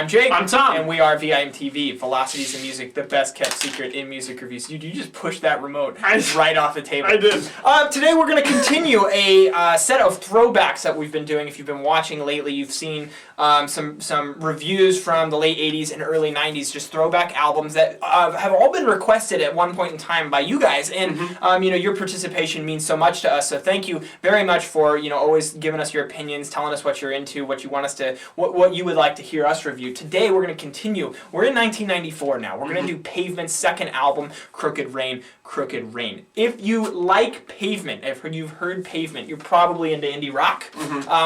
I'm Jake. I'm Tom. And we are VIMTV, Velocities in Music, the best kept secret in music reviews. You just pushed that remote right off the table. I did. Today we're going to continue a set of throwbacks that we've been doing. If you've been watching lately, you've seen some reviews from the late 80s and early 90s, just throwback albums that have all been requested at one point in time by you guys. And your participation means so much to us. So thank you very much for always giving us your opinions, telling us what you're into, what you want us to, what you would like to hear us review. Today we're going to continue. We're in 1994 now. We're going to do Pavement's second album, Crooked Rain, Crooked Rain. If you like Pavement, if you've heard Pavement, you're probably into indie rock,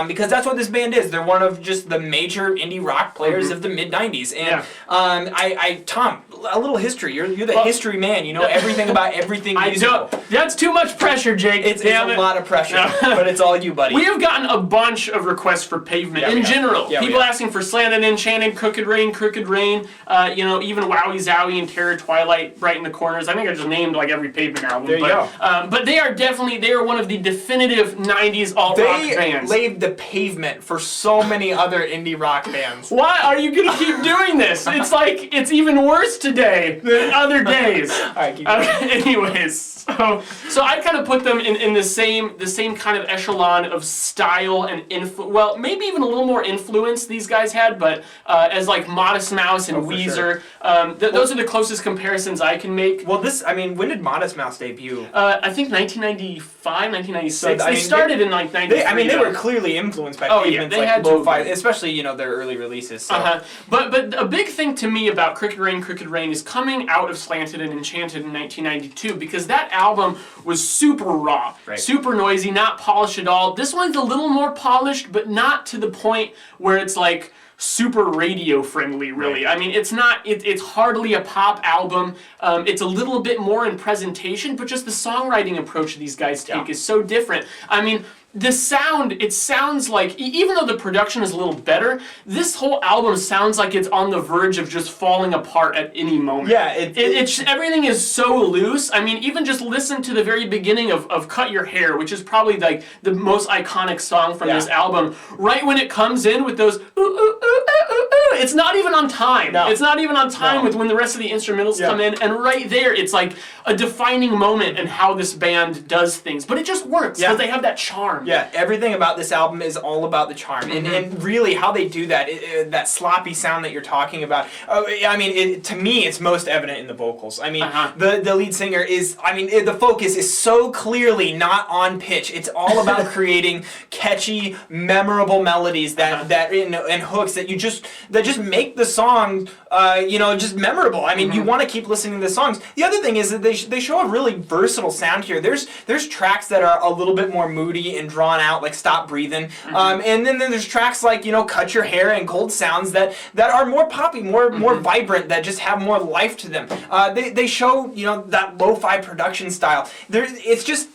because that's what this band is. They're one of just the major indie rock players of the mid-90s. And Tom, a little history. You're the history man. You know everything about everything musical. That's too much pressure, Jake. It's a lot of pressure, but it's all you, buddy. We have gotten a bunch of requests for Pavement in general. People asking for Slanted Enchanted, Crooked Rain, even Wowie Zowie and Terror Twilight, Right in the Corners. I think I just named like every Pavement album. There you go. But they are one of the definitive 90s alt-rock bands. They laid the pavement for so many other indie rock bands. Why are you going to keep doing this? It's like, it's even worse today than other days. All right, keep going. Anyways, so I kind of put them in the same kind of echelon of style and maybe even a little more influence these guys had, but as like Modest Mouse and Weezer, those are the closest comparisons I can make. Well, when did Modest Mouse debut? I think 1995, 1996. They started in like 93. They were clearly influenced by Pavement's like lo-fi, especially their early releases. So. But a big thing to me about Crooked Rain is coming out of Slanted and Enchanted in 1992, because that album was super raw, super noisy, not polished at all. This one's a little more polished, but not to the point where it's like super radio friendly, really. I mean, it's not, it's hardly a pop album. It's a little bit more in presentation, but just the songwriting approach these guys take is so different. I mean, the sound, it sounds like, even though the production is a little better, this whole album sounds like it's on the verge of just falling apart at any moment. Yeah, everything is so loose. I mean, even just listen to the very beginning of Cut Your Hair, which is probably like the most iconic song from this album. Right when it comes in with those ooh, ooh, ooh, ooh, ooh, ooh, it's not even on time. No. It's not even on time with when the rest of the instrumentals come in, and right there, it's like a defining moment in how this band does things. But it just works, because they have that charm. Yeah, everything about this album is all about the charm, and really how they do that, that sloppy sound that you're talking about. To me, it's most evident in the vocals. I mean, the lead singer is, the focus is so clearly not on pitch. It's all about creating catchy, memorable melodies and hooks that just make the song, just memorable. I mean, you want to keep listening to the songs. The other thing is that they show a really versatile sound here. There's tracks that are a little bit more moody and drawn out, like Stop Breathing, and then there's tracks like Cut Your Hair and Cold Sounds that are more poppy, more vibrant, that just have more life to them. They show that lo-fi production style. It's just,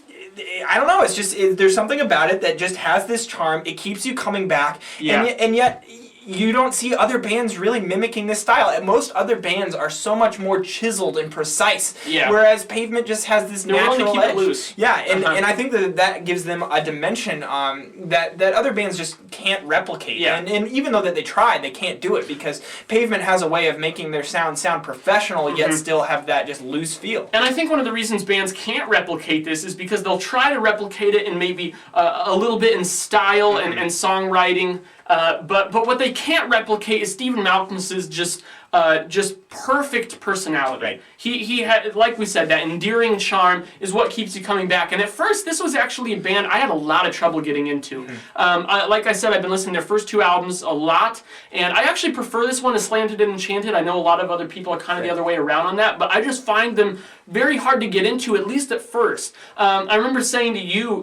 I don't know, it's just there's something about it that just has this charm. It keeps you coming back, and yet you don't see other bands really mimicking this style. Most other bands are so much more chiseled and precise, whereas Pavement just has this natural edge. It loose. Yeah, and I think that gives them a dimension that other bands just can't replicate. Yeah. And even though that they tried, they can't do it, because Pavement has a way of making their sound professional, yet still have that just loose feel. And I think one of the reasons bands can't replicate this is because they'll try to replicate it in maybe a little bit in style and songwriting, but what they can't replicate is Stephen Malcolm's just perfect personality. Right. He had, like we said, that endearing charm is what keeps you coming back. And at first, this was actually a band I had a lot of trouble getting into. Like I said, I've been listening to their first two albums a lot, and I actually prefer this one to Slanted and Enchanted. I know a lot of other people are kind of the other way around on that, but I just find them very hard to get into, at least at first. I remember saying to you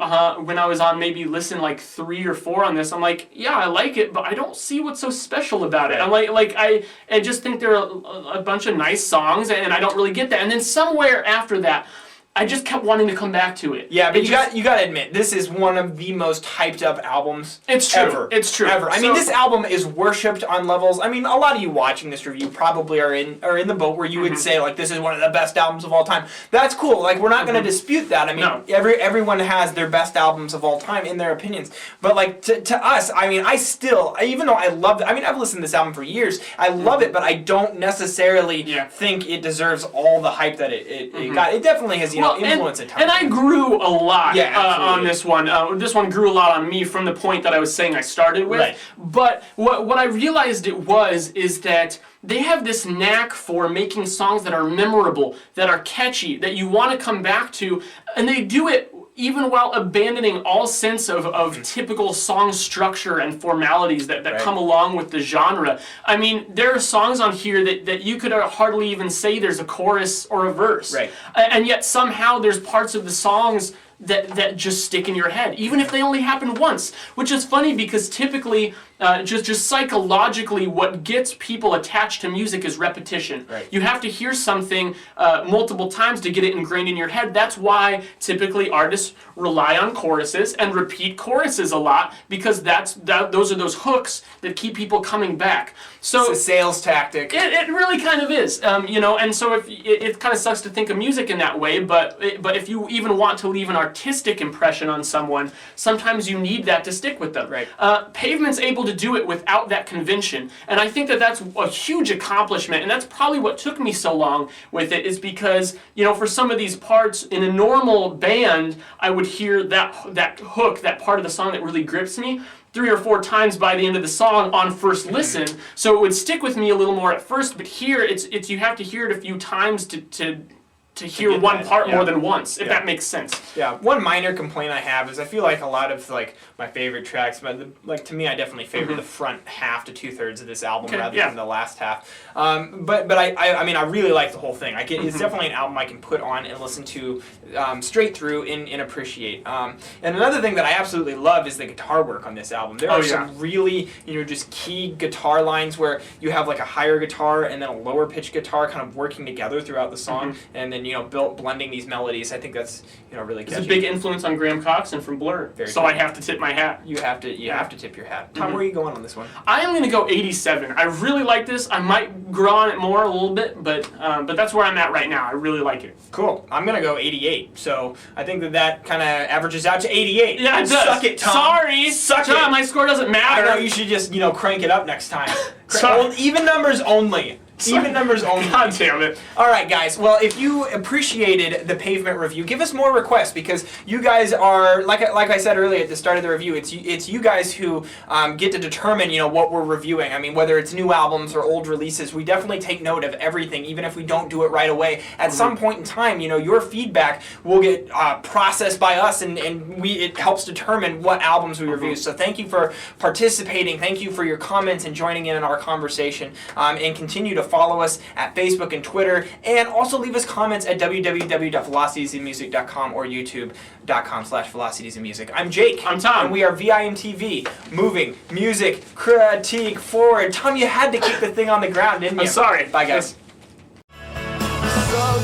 when I was on maybe listen like 3 or 4 on this, I'm like, yeah, I like it, but I don't see what's so special about it. I'm like I just think there are a bunch of nice songs, and I don't really get that. And then somewhere after that, I just kept wanting to come back to it. Yeah, but you got to admit, this is one of the most hyped up albums ever. It's true. Ever. I mean, this album is worshipped on levels. I mean, a lot of you watching this review probably are in the boat where you would say, like, this is one of the best albums of all time. That's cool. Like, we're not going to dispute that. I mean, everyone has their best albums of all time in their opinions. But, like, to us, I mean, even though I love it, I mean, I've listened to this album for years. I love it, but I don't necessarily think it deserves all the hype that it got. It definitely has, influence a ton. And I grew a lot on this one. This one grew a lot on me from the point that I was saying I started with. Right. But what I realized is that they have this knack for making songs that are memorable, that are catchy, that you want to come back to, and they do it even while abandoning all sense of typical song structure and formalities that come along with the genre. I mean, there are songs on here that you could hardly even say there's a chorus or a verse. Right. And yet somehow there's parts of the songs that just stick in your head, even if they only happen once, which is funny because typically, just psychologically, what gets people attached to music is repetition. Right. You have to hear something multiple times to get it ingrained in your head. That's why typically artists rely on choruses and repeat choruses a lot, because those are those hooks that keep people coming back. So it's a sales tactic. It really kind of is, and so if it kind of sucks to think of music in that way, but if you even want to leave an artistic impression on someone, sometimes you need that to stick with them. Right. Pavement's able to do it without that convention, and I think that's a huge accomplishment, and that's probably what took me so long with it, is because, for some of these parts in a normal band, I would hear that hook, that part of the song that really grips me 3 or 4 times by the end of the song on first listen, so it would stick with me a little more at first. But here, it's you have to hear it a few times to hear one part more than once, if that makes sense. Yeah. One minor complaint I have is I feel like a lot of my favorite tracks, but to me, I definitely favor the front half to 2/3 of this album rather than the last half. But I mean, I really like the whole thing. It's definitely an album I can put on and listen to straight through and appreciate. And another thing that I absolutely love is the guitar work on this album. There are some really just key guitar lines where you have like a higher guitar and then a lower pitched guitar kind of working together throughout the song, and then blending these melodies. I think that's really catchy. It's a big influence on Graham Coxon from Blur. So I have to tip my hat. You have to tip your hat. Tom, where are you going on this one? I am going to go 87. I really like this. I might grow on it more a little bit, but that's where I'm at right now. I really like it. Cool. I'm going to go 88. So I think that kind of averages out to 88. Yeah, it does. Suck it, Tom. Sorry. Suck Tom, it. My score doesn't matter. I know, you should just, crank it up next time. Even numbers only. Even numbers only. God damn it. All right, guys. Well, if you appreciated the Pavement review, give us more requests, because you guys are, like I said earlier at the start of the review, it's you guys who get to determine, what we're reviewing. I mean, whether it's new albums or old releases, we definitely take note of everything, even if we don't do it right away. At some point in time, your feedback will get processed by us, and it helps determine what albums we review. So thank you for participating. Thank you for your comments and joining in our conversation, and continue to follow us at Facebook and Twitter, and also leave us comments at www.velocitiesandmusic.com or youtube.com/velocitiesandmusic. I'm Jake. I'm Tom. And we are VIMTV, moving music critique forward. Tom, you had to kick the thing on the ground, didn't you? I'm sorry. Bye, guys. So